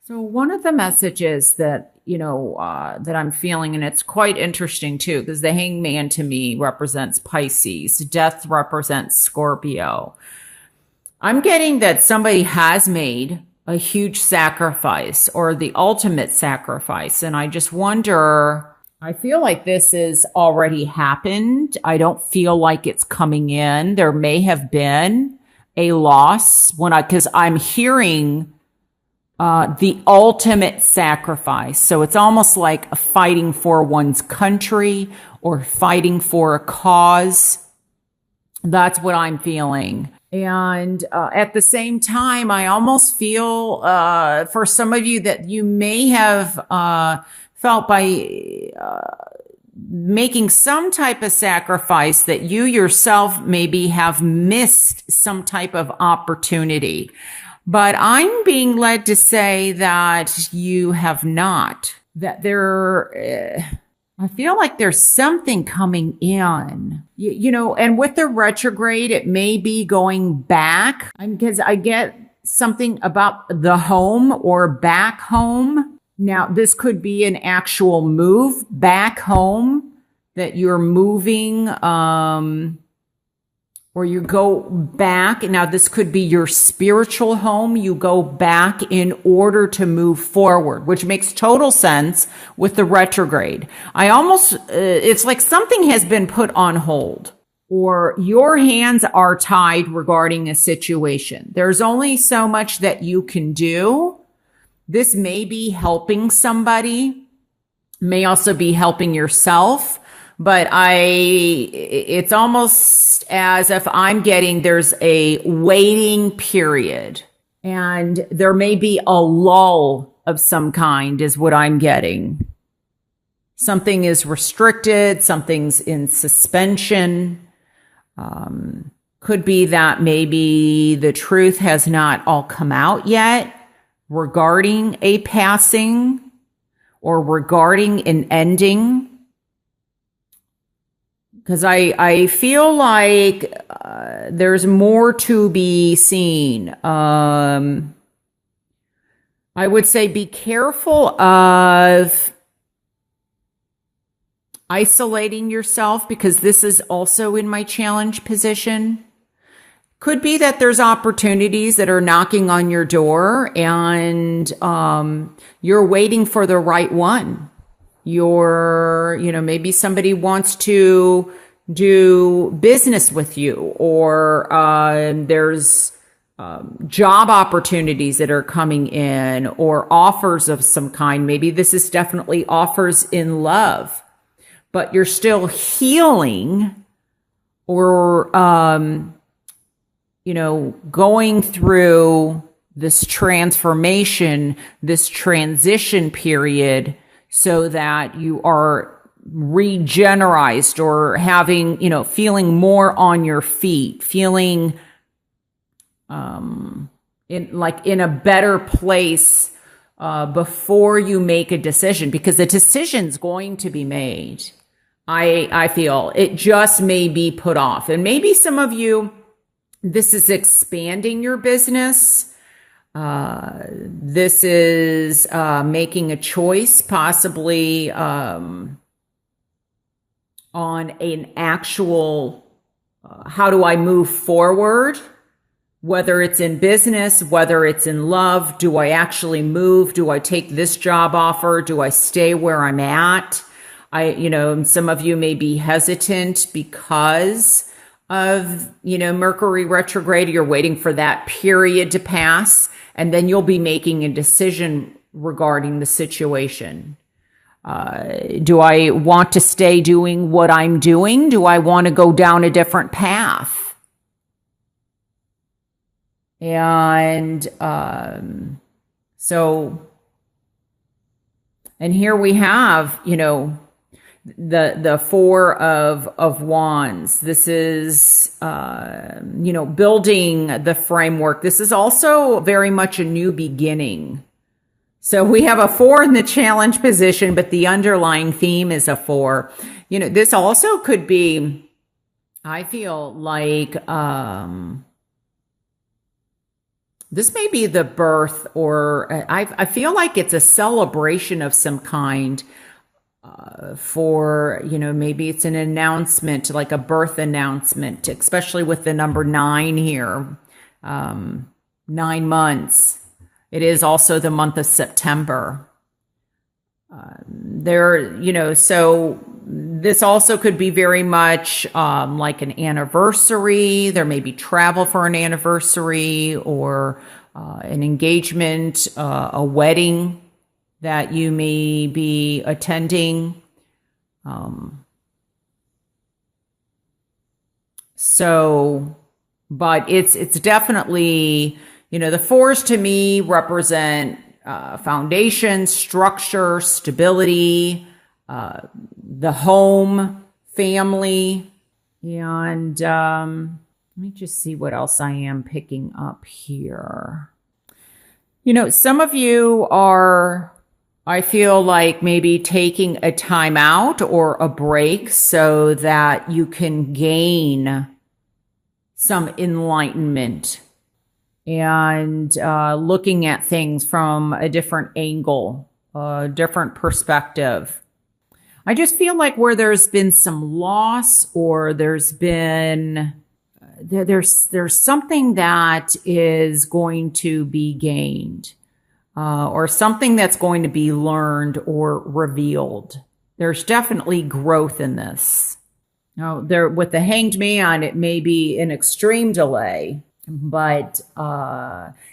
So one of the messages that, that I'm feeling, and it's quite interesting too, because the hangman to me represents Pisces, death represents Scorpio. I'm getting that somebody has made a huge sacrifice or the ultimate sacrifice. And I just wonder, I feel like this has already happened. I don't feel like it's coming in. There may have been a loss because I'm hearing the ultimate sacrifice. So it's almost like fighting for one's country or fighting for a cause. That's what I'm feeling. And at the same time, I almost feel for some of you that you may have felt by making some type of sacrifice that you yourself maybe have missed some type of opportunity. But I'm being led to say that you have not, that I feel like there's something coming in, and with the retrograde, it may be going back because I get something about the home or back home. Now, this could be an actual move back home that you're moving, or you go back. Now, this could be your spiritual home. You go back in order to move forward, which makes total sense with the retrograde. It's like something has been put on hold or your hands are tied regarding a situation. There's only so much that you can do. This may be helping somebody, may also be helping yourself. But it's almost as if I'm getting there's a waiting period and there may be a lull of some kind is what I'm getting. Something is restricted, something's in suspension. Could be that maybe the truth has not all come out yet regarding a passing or regarding an ending. Because I feel like there's more to be seen. I would say be careful of isolating yourself because this is also in my challenge position. Could be that there's opportunities that are knocking on your door and you're waiting for the right one. Maybe somebody wants to do business with you or there's job opportunities that are coming in or offers of some kind. Maybe this is definitely offers in love, but you're still healing or, going through this transformation, this transition period so that you are regenerized or having, feeling more on your feet, feeling in a better place before you make a decision, because the decision's going to be made. I feel it just may be put off. And maybe some of you, this is expanding your business. This is making a choice, possibly on an actual how do I move forward, whether it's in business, whether it's in love. Do I actually move? Do I take this job offer? Do I stay where I'm at? Some of you may be hesitant because of, Mercury retrograde. You're waiting for that period to pass. And then you'll be making a decision regarding the situation. Do I want to stay doing what I'm doing? Do I want to go down a different path? And and here we have, the Four of Wands. This is, building the framework. This is also very much a new beginning. So we have a 4 in the challenge position, but the underlying theme is a 4. This also could be, I feel like, This may be the birth, or I feel like it's a celebration of some kind for, maybe it's an announcement, like a birth announcement, especially with the number 9 here. 9 months. It is also the month of September. So this also could be very much like an anniversary. There may be travel for an anniversary, or an engagement, a wedding that you may be attending. But it's definitely, the 4s to me represent foundation, structure, stability, the home, family. And let me just see what else I am picking up here. Some of you are, I feel like, maybe taking a time out or a break so that you can gain some enlightenment and looking at things from a different angle, a different perspective. I just feel like where there's been some loss, or there's something that is going to be gained, or something that's going to be learned or revealed. There's definitely growth in this. Now, with the Hanged Man, it may be an extreme delay, but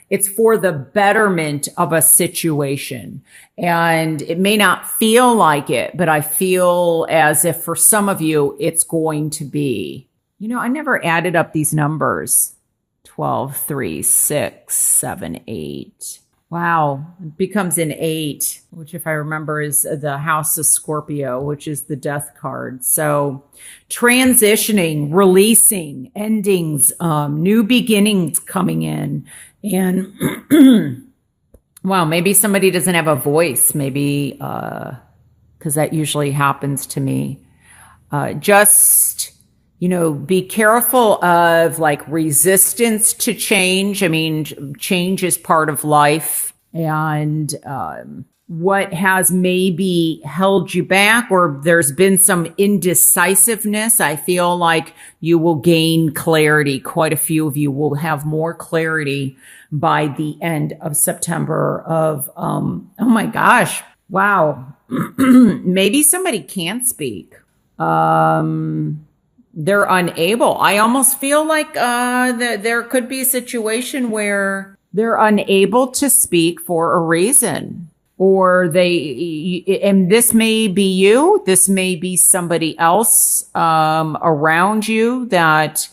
it's for the betterment of a situation. And it may not feel like it, but I feel as if for some of you, it's going to be. I never added up these numbers. 12, 3, 6, 7, 8. Wow. It becomes an 8, which, if I remember, is the House of Scorpio, which is the death card. So transitioning, releasing, endings, new beginnings coming in. And wow, maybe somebody doesn't have a voice, maybe, because that usually happens to me. Be careful of like resistance to change. I mean, change is part of life, and what has maybe held you back, or there's been some indecisiveness. I feel like you will gain clarity. Quite a few of you will have more clarity by the end of September oh my gosh. Wow. Maybe somebody can't speak. They're unable. I almost feel like there could be a situation where they're unable to speak for a reason, or and this may be you, this may be somebody else around you that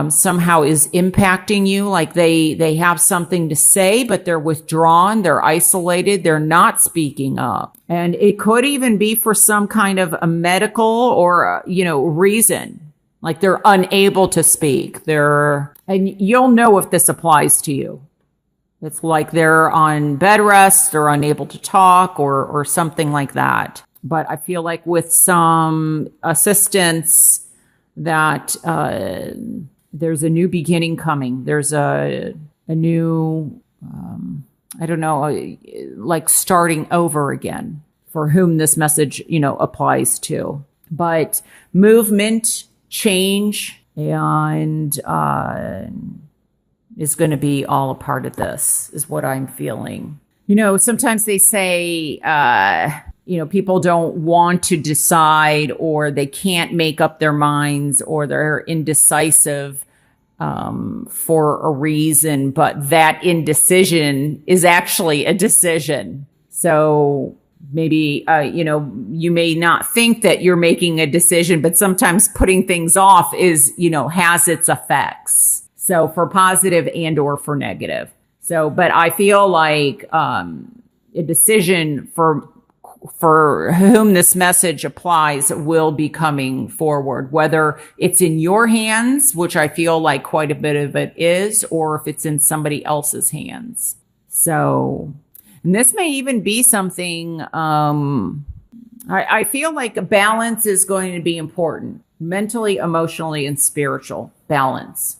somehow is impacting you. Like they have something to say, but they're withdrawn, they're isolated, they're not speaking up. And it could even be for some kind of a medical or, reason. Like they're unable to speak. And you'll know if this applies to you. It's like they're on bed rest, they're unable to talk, or something like that. But I feel like with some assistance that there's a new beginning coming. There's a new, like starting over again, for whom this message, applies to. But movement, change, and is going to be all a part of this, is what I'm feeling. Sometimes they say, people don't want to decide, or they can't make up their minds, or they're indecisive for a reason, but that indecision is actually a decision. So maybe, you may not think that you're making a decision, but sometimes putting things off is, has its effects. So for positive and or for negative. So, but I feel like a decision for whom this message applies will be coming forward, whether it's in your hands, which I feel like quite a bit of it is, or if it's in somebody else's hands. So, and this may even be something, I feel like a balance is going to be important, mentally, emotionally, and spiritual balance.